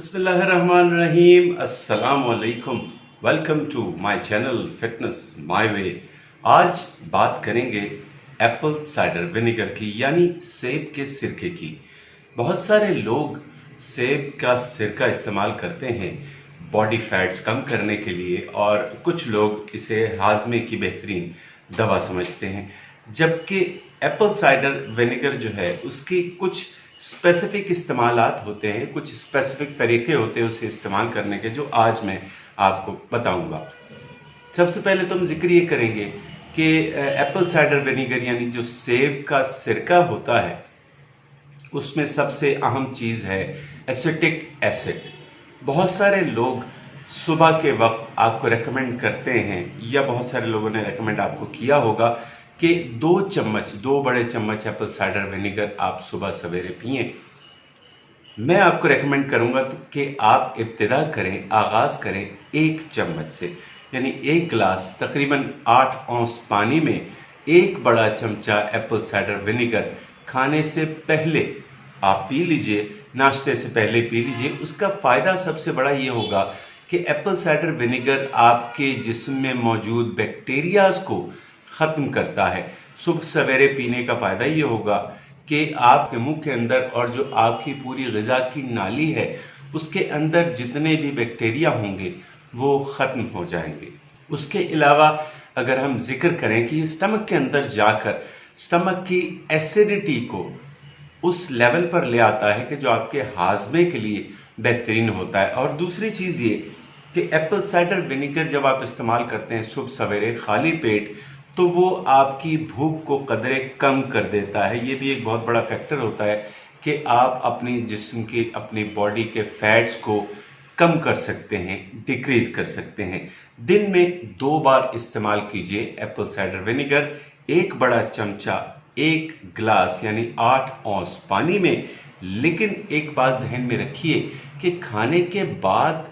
बिस्मिल्लाहिर्रहमानिर्रहीम। अस्सलाम वालेकुम। Welcome to my channel fitness my way. आज बात करेंगे एप्पल साइडर विनेगर की, यानी सेब के सिरके की। बहुत सारे लोग सेब का सिरका इस्तेमाल करते हैं बॉडी फैट्स कम करने के लिए, और कुछ लोग इसे हाजमे की बेहतरीन दवा समझते हैं। जबकि एप्पल साइडर विनेगर जो है उसकी कुछ स्पेसिफिक इस्तेमालात होते हैं, कुछ स्पेसिफिक तरीके होते हैं उसे इस्तेमाल करने के, जो आज मैं आपको बताऊंगा। सबसे पहले तो हम जिक्र ये करेंगे कि एप्पल साइडर विनेगर यानी जो सेब का सिरका होता है उसमें सबसे अहम चीज़ है एसिटिक एसिड। बहुत सारे लोग सुबह के वक्त आपको रेकमेंड करते हैं, या बहुत सारे लोगों ने रेकमेंड आपको किया होगा कि 2 बड़े चम्मच एप्पल साइडर विनेगर आप सुबह सवेरे पिएं। मैं आपको रेकमेंड करूंगा कि आप इब्तिदा करें, आगाज़ करें 1 चम्मच से, यानी 1 गिलास तकरीबन 8 औंस पानी में 1 बड़ा चमचा एप्पल साइडर विनेगर खाने से पहले आप पी लीजिए, नाश्ते से पहले पी लीजिए। उसका फ़ायदा सबसे बड़ा ये होगा कि एप्पल साइडर विनेगर आपके जिस्म में मौजूद बैक्टीरियाज़ को ख़त्म करता है। सुबह सवेरे पीने का फ़ायदा ये होगा कि आपके मुंह के अंदर और जो आपकी पूरी ग़िज़ा की नाली है उसके अंदर जितने भी बैक्टीरिया होंगे वो ख़त्म हो जाएंगे। उसके अलावा अगर हम जिक्र करें कि स्टमक के अंदर जाकर स्टमक की एसिडिटी को उस लेवल पर ले आता है कि जो आपके हाजमे के लिए बेहतरीन होता है। और दूसरी चीज़ ये कि एप्पल साइडर विनेगर जब आप इस्तेमाल करते हैं सुबह सवेरे खाली पेट, तो वो आपकी भूख को कदरे कम कर देता है। ये भी एक बहुत बड़ा फैक्टर होता है कि आप अपनी जिस्म की, अपनी बॉडी के फैट्स को कम कर सकते हैं, डिक्रीज कर सकते हैं। दिन में 2 बार इस्तेमाल कीजिए एप्पल साइडर विनेगर। 1 बड़ा चमचा 1 गिलास यानी 8 औंस पानी में। लेकिन एक बात जहन में रखिए कि खाने के बाद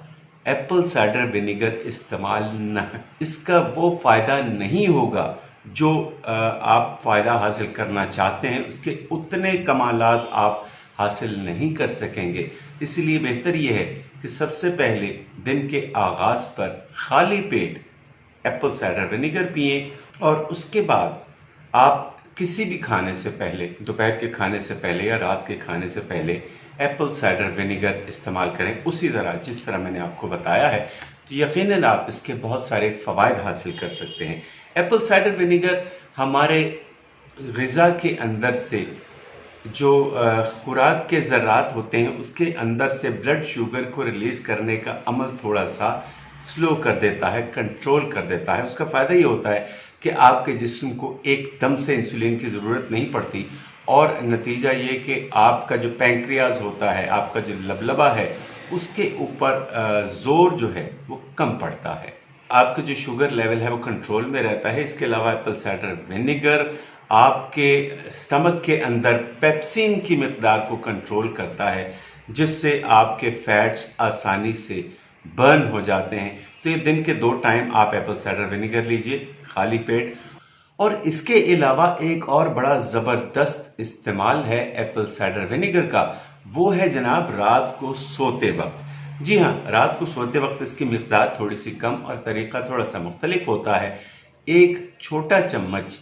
एप्पल साइडर विनेगर इस्तेमाल न, इसका वो फ़ायदा नहीं होगा जो आप फ़ायदा हासिल करना चाहते हैं, उसके उतने कमालात आप हासिल नहीं कर सकेंगे। इसलिए बेहतर ये है कि सबसे पहले दिन के आगाज़ पर खाली पेट एप्पल साइडर विनेगर पिएं, और उसके बाद आप किसी भी खाने से पहले, दोपहर के खाने से पहले या रात के खाने से पहले एप्पल साइडर विनेगर इस्तेमाल करें उसी तरह जिस तरह मैंने आपको बताया है। तो यकीनन आप इसके बहुत सारे फ़वाइद हासिल कर सकते हैं। एप्पल साइडर विनेगर हमारे ग़िज़ा के अंदर से जो खुराक के ज़र्रात होते हैं उसके अंदर से ब्लड शुगर को रिलीज़ करने का अमल थोड़ा सा स्लो कर देता है, कंट्रोल कर देता है। उसका फ़ायदा ये होता है कि आपके जिस्म को एकदम से इंसुलिन की ज़रूरत नहीं पड़ती, और नतीजा ये कि आपका जो पैंक्रियाज होता है, आपका जो लबलबा है, उसके ऊपर ज़ोर जो है वो कम पड़ता है। आपका जो शुगर लेवल है वो कंट्रोल में रहता है। इसके अलावा एप्पल साइडर विनेगर आपके स्टमक के अंदर पेप्सिन की मिकदार को कंट्रोल करता है, जिससे आपके फैट्स आसानी से बर्न हो जाते हैं। तो ये दिन के 2 टाइम आप एप्पल साइडर विनेगर लीजिए खाली पेट। और इसके अलावा एक और बड़ा ज़बरदस्त इस्तेमाल है एप्पल साइडर विनेगर का, वो है जनाब रात को सोते वक्त। जी हाँ, रात को सोते वक्त इसकी मिकदार थोड़ी सी कम और तरीका थोड़ा सा मुख्तलिफ होता है। 1 छोटा चम्मच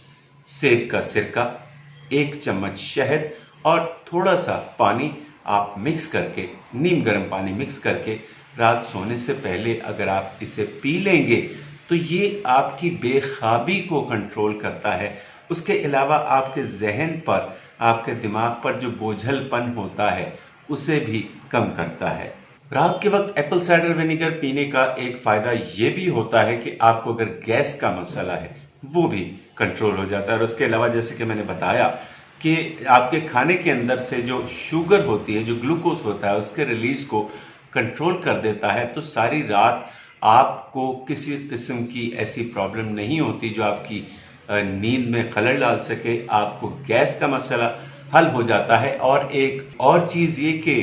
सेब का सिरका, 1 चम्मच शहद और थोड़ा सा पानी आप मिक्स करके, नीम गर्म पानी मिक्स करके रात सोने से पहले अगर आप इसे पी लेंगे तो ये आपकी बेख्वाबी को कंट्रोल करता है। उसके अलावा आपके जहन पर, आपके दिमाग पर जो बोझलपन होता है उसे भी कम करता है। रात के वक्त एप्पल साइडर विनेगर पीने का एक फ़ायदा ये भी होता है कि आपको अगर गैस का मसला है वो भी कंट्रोल हो जाता है। और उसके अलावा जैसे कि मैंने बताया कि आपके खाने के अंदर से जो शुगर होती है, जो ग्लूकोज होता है, उसके रिलीज़ को कंट्रोल कर देता है। तो सारी रात आपको किसी किस्म की ऐसी प्रॉब्लम नहीं होती जो आपकी नींद में खलल डाल सके। आपको गैस का मसला हल हो जाता है। और एक और चीज़ ये कि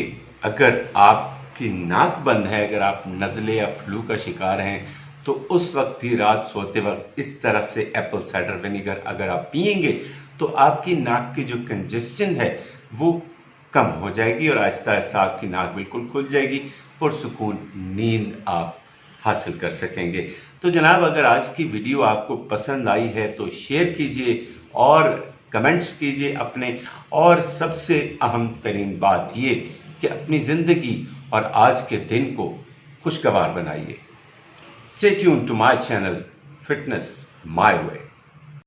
अगर आपकी नाक बंद है, अगर आप नज़ले या फ्लू का शिकार हैं, तो उस वक्त भी रात सोते वक्त इस तरह से एप्पल साइडर विनेगर अगर आप पिएंगे तो आपकी नाक की जो कंजेस्शन है वो کم ہو جائے گی اور آہستہ آہستہ آپ کی ناک بالکل کھل جائے گی، پرسکون نیند آپ حاصل کر سکیں گے۔ تو جناب اگر آج کی ویڈیو آپ کو پسند آئی ہے تو شیئر کیجئے اور کمنٹس کیجئے اپنے، اور سب سے اہم ترین بات یہ کہ اپنی زندگی اور آج کے دن کو خوشگوار بنائیے۔ Stay tuned to my channel Fitness My Way.